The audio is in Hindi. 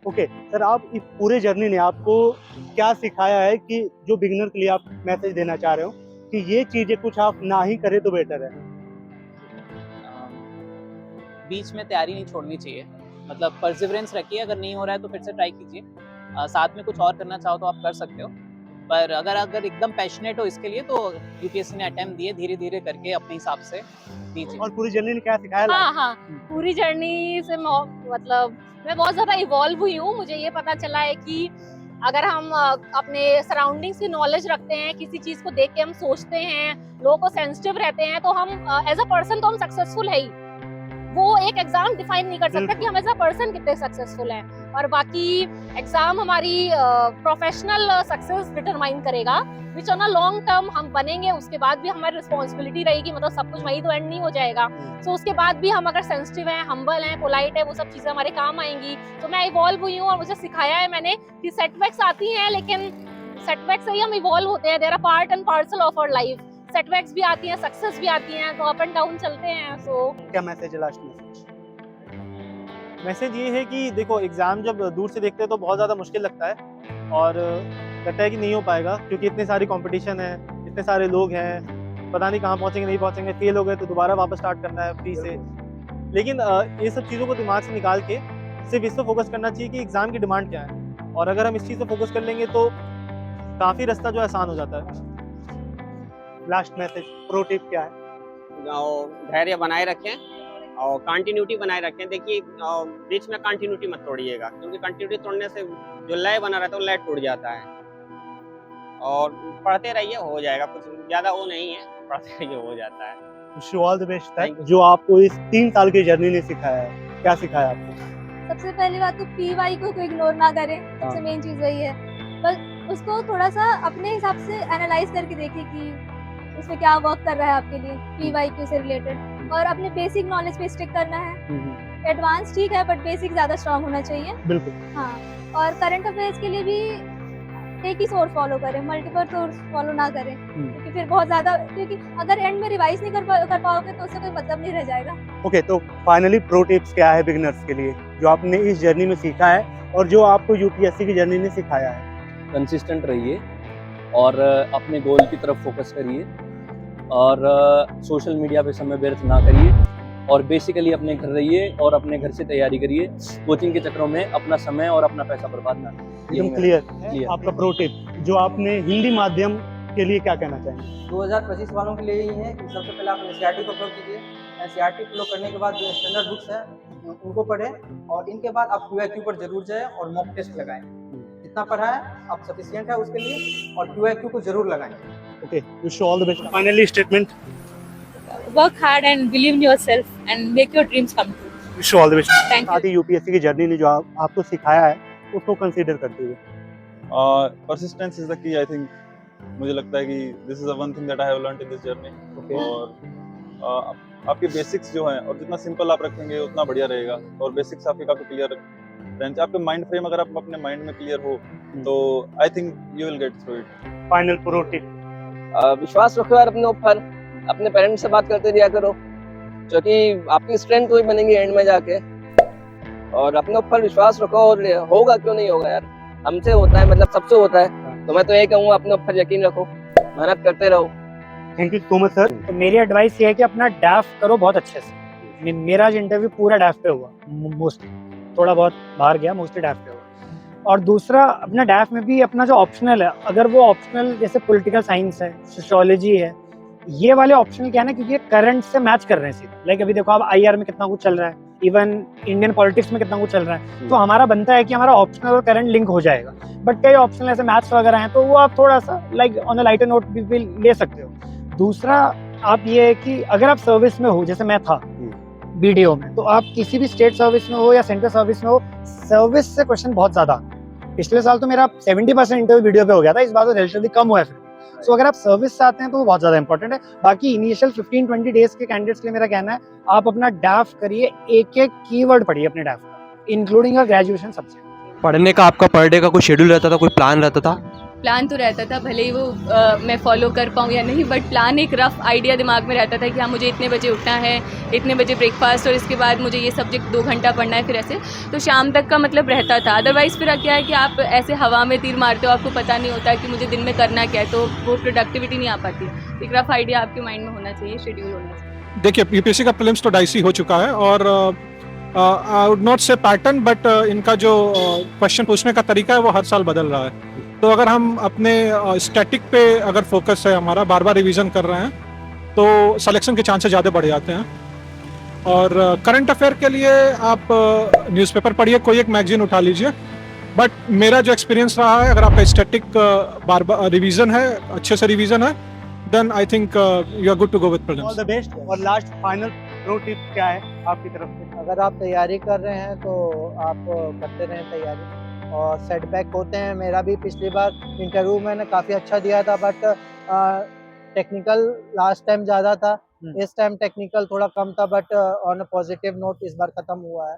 ओके सर, आप इस पूरे जर्नी ने आपको क्या सिखाया है कि जो बिगिनर के लिए आप मैसेज देना चाह रहे हो कि ये चीजें कुछ आप ना ही करें तो बेटर है? बीच में तैयारी नहीं छोड़नी चाहिए, मतलब परसिवरेंस रखिए। अगर नहीं हो रहा है तो फिर से ट्राई कीजिए। साथ में कुछ और करना चाहो तो आप कर सकते हो, पर अगर एकदम पैशनेट हो इसके लिए तो यूपीएससी ने अटेम्प्ट दिए, धीरे धीरे करके अपने हिसाब से दीजिए। और पूरी जर्नी ने क्या सिखाया? हाँ हाँ, पूरी जर्नी से मतलब मैं बहुत ज्यादा इवॉल्व हुई हूँ। मुझे ये पता चला है कि अगर हम अपने सराउंडिंग्स की नॉलेज रखते हैं, किसी चीज को देख के हम सोचते हैं, लोगों को सेंसिटिव रहते हैं, तो हम एज अ पर्सन तो हम सक्सेसफुल है ही। वो एक एग्जाम डिफाइन नहीं कर सकता कि हम एज अ पर्सन कितने सक्सेसफुल हैं। और बाकी एग्जाम हमारी प्रोफेशनल सक्सेस डिटरमाइन करेगा, which on a long term हम बनेंगे। उसके बाद भी हमारी रिस्पॉन्सिबिलिटी रहेगी, मतलब सब कुछ वही तो एंड नहीं हो जाएगा। तो उसके बाद भी हम अगर सेंसिटिव हैं, हम्बल हैं, पोलाइट है, वो सब चीजें हमारे काम आएंगी। तो मैं इवॉल्व हुई हूँ और मुझे सिखाया है मैंने कि सेटबैक्स आती हैं, लेकिन सेटबैक्स से ही हम इवॉल्व होते हैं। There are part and parcel of our life. Setbacks भी आती हैं, सक्सेस भी आती हैं, तो अप एंड डाउन चलते हैं। सो क्या मैसेज है, लास्ट मैसेज? मैसेज ये है कि देखो, एग्ज़ाम जब दूर से देखते हैं तो बहुत ज़्यादा मुश्किल लगता है और लगता है कि नहीं हो पाएगा, क्योंकि इतनी सारी कंपटीशन है, इतने सारे लोग हैं, पता नहीं कहाँ पहुँचेंगे नहीं पहुँचेंगे, फेल हो गए तो दोबारा वापस स्टार्ट करना है फ्री से। लेकिन ये सब चीज़ों को दिमाग से निकाल के सिर्फ इस पर फोकस करना चाहिए कि एग्ज़ाम की डिमांड क्या है, और अगर हम इस चीज़ पर फोकस कर लेंगे तो काफ़ी रास्ता जो है आसान हो जाता है। लास्ट मैसेज, प्रो टिप क्या है? धैर्य बनाए रखें और कंटिन्यूटी बनाए रखें। देखिए, बीच में कंटिन्यूटी मत तोड़िएगा, क्योंकि कंटिन्यूटी तोड़ने से जो लय बना रहता है वो लय टूट जाता है। और पढ़ते रहिए, हो जाएगा। कुछ ज़्यादा वो नहीं है, पढ़ते रहिए, हो जाता है। Wish you all the best. Thank you. जो आपको इस 3 साल की जर्नी ने सिखाया है, क्या सिखाया आपको? सबसे पहली बात तो पीवाई को इग्नोर ना करें, सबसे मेन चीज वही है। बस उसको थोड़ा सा अपने हिसाब से एनालाइज करके देखें कि उसमें क्या वर्क कर रहा है आपके लिए, पीवाई क्यू से रिलेटेड। और अपने बेसिक नॉलेज पे स्टिक करना है। एडवांस ठीक है, बट बेसिक ज्यादा स्ट्रांग होना चाहिए। बिल्कुल। हाँ, और करंट अफेयर्स के लिए भी एक ही सोर्स फॉलो करें, मल्टीपल सोर्स फॉलो ना करें, क्योंकि फिर बहुत ज्यादा, क्योंकि अगर एंड में रिवाइज नहीं कर पाओगे तो उससे कोई मतलब नहीं रह जाएगा। ओके, तो फाइनली प्रो टिप्स क्या है बिगिनर्स के लिए जो आपने इस जर्नी में सीखा है और जो आपको यूपीएससी की जर्नी ने सिखाया है? कंसिस्टेंट रहिए और अपने गोल की तरफ फोकस करिए, और सोशल मीडिया पे समय व्यर्थ ना करिए, और बेसिकली अपने घर रहिए और अपने घर से तैयारी करिए। कोचिंग के चक्करों में अपना समय और अपना पैसा बर्बाद ना करिए। एकदम क्लियर। आपका प्रो टिप जो आपने हिंदी माध्यम के लिए क्या कहना चाहेंगे? 2025 वालों के लिए यही है कि सबसे पहले आप एनसीईआरटी को फॉलो कीजिए। एनसीईआरटी फॉलो करने के बाद जो स्टैंडर्ड बुक्स हैं उनको पढ़ें, और इनके बाद आप क्यूआईक्यू पर जरूर जाएं और मॉक टेस्ट लगाएं। जितना पढ़ा है आप सफिशिएंट है उसके लिए, और क्यूआईक्यू को जरूर लगाएं। Okay, wish you all the best. Finally statement. Work hard and believe in yourself and make your dreams come true. Wish you all the best. Thank साथ ही यूपीएससी की जर्नी ने जो आपको सिखाया है उसको कंसीडर करते हुए persistence is the key. I think मुझे लगता है कि this is the one thing that I have learned in this journey. और आपके बेसिक्स जो हैं, और जितना सिंपल आप रखेंगे उतना बढ़िया रहेगा, और बेसिक्स आपके काफी क्लियर रहने चाहिए। आपके माइंड फ्रेम अगर आप अपने माइंड में क्लियर हो तो आई think you will get through it. Final pro tip. विश्वास रखो यार अपने ऊपर, अपने पेरेंट्स से बात करते दिया करो, क्योंकि आपकी स्ट्रेंथ वही बनेगी एंड में जाके। और अपने ऊपर विश्वास रखो, और होगा क्यों नहीं होगा यार, हमसे होता है, मतलब सबसे होता है। तो मैं तो यही कहूँगा, अपने ऊपर यकीन रखो, मेहनत करते रहो। Thank you so much sir. तो मेरी एडवाइस ये है कि अपना डैफ करो बहुत अच्छे से। मेरा आज इंटरव्यू पूरा डैफ पे हुआ, मोस्टली, थोड़ा बहुत बाहर गया, मोस्टली डैफ पे हुआ। और दूसरा, अपना डैफ में भी अपना जो ऑप्शनल है, अगर वो ऑप्शनल जैसे पॉलिटिकल साइंस है, सोशियोलॉजी है, ये वाले ऑप्शनल क्या है ना, क्योंकि ये करंट से मैच कर रहे हैं सीधे। लाइक अभी देखो आप आईआर में कितना कुछ चल रहा है, इवन इंडियन पॉलिटिक्स में कितना कुछ चल रहा है, तो हमारा बनता है कि हमारा ऑप्शनल और करंट लिंक हो जाएगा। बट कई ऑप्शनल ऐसे मैथ्स वगैरह हैं, तो वो आप थोड़ा सा like on a lighter note भी ले सकते हो। दूसरा आप ये है कि अगर आप सर्विस में हो, जैसे मैं था बीडीओ में, तो आप किसी भी स्टेट सर्विस में हो या सेंट्रल सर्विस में हो, सर्विस से क्वेश्चन बहुत ज्यादा। पिछले साल तो मेरा 70% इंटरव्यू वीडियो पे हो गया था, इस बार तो रिलेटिवली कम हुआ है। सो अगर आप सर्विस से आते हैं तो वो बहुत ज्यादा इंपॉर्टेंट है। बाकी इनिशियल 15-20 डेज के कैंडिडेट्स के लिए मेरा कहना है, आप अपना डैफ करिए, एक एक कीवर्ड पढ़िए अपने डैफ का, इंक्लूडिंग योर ग्रेजुएशन सब्जेक्ट। पढ़ने का आपका पर डे का कोई शेड्यूल रहता था, कोई प्लान रहता था? प्लान तो रहता था, भले ही वो मैं फॉलो कर पाऊँ या नहीं, बट प्लान एक रफ आइडिया दिमाग में रहता था कि हाँ मुझे इतने बजे उठना है, इतने बजे ब्रेकफास्ट और इसके बाद मुझे ये सब्जेक्ट 2 घंटा पढ़ना है, फिर ऐसे तो शाम तक का मतलब रहता था। अदरवाइज़ फिर क्या है कि आप ऐसे हवा में तीर मारते हो, आपको पता नहीं होता कि मुझे दिन में करना क्या है, तो वो प्रोडक्टिविटी नहीं आ पाती। एक रफ आइडिया आपके माइंड में होना चाहिए, शेड्यूल होना चाहिए। देखिए यूपीएससी का प्रीलिम्स तो डाइसी हो चुका है और आई वुड नॉट से पैटर्न बट इनका जो क्वेश्चन पूछने का तरीका है वो हर साल बदल रहा है। तो अगर हम अपने स्टैटिक पे अगर फोकस है हमारा, बार बार रिवीजन कर रहे हैं, तो सिलेक्शन के चांसेस ज़्यादा बढ़ जाते हैं। और करंट अफेयर के लिए आप न्यूज़पेपर पढ़िए, कोई एक मैगजीन उठा लीजिए, बट मेरा जो एक्सपीरियंस रहा है, अगर आपका स्टैटिक बार बार रिवीजन है, अच्छे से रिवीजन है, then I think you are good to go with all prelims. The best. और लास्ट फाइनल प्रो टिप क्या है आपकी तरफ से? अगर आप तैयारी कर रहे हैं तो आप करते रहें तैयारी, और सेटबैक होते हैं। मेरा भी पिछली बार इंटरव्यू मैंने काफ़ी अच्छा दिया था, बट टेक्निकल लास्ट टाइम ज़्यादा था, इस टाइम टेक्निकल थोड़ा कम था, but on a positive note इस बार ख़त्म हुआ है।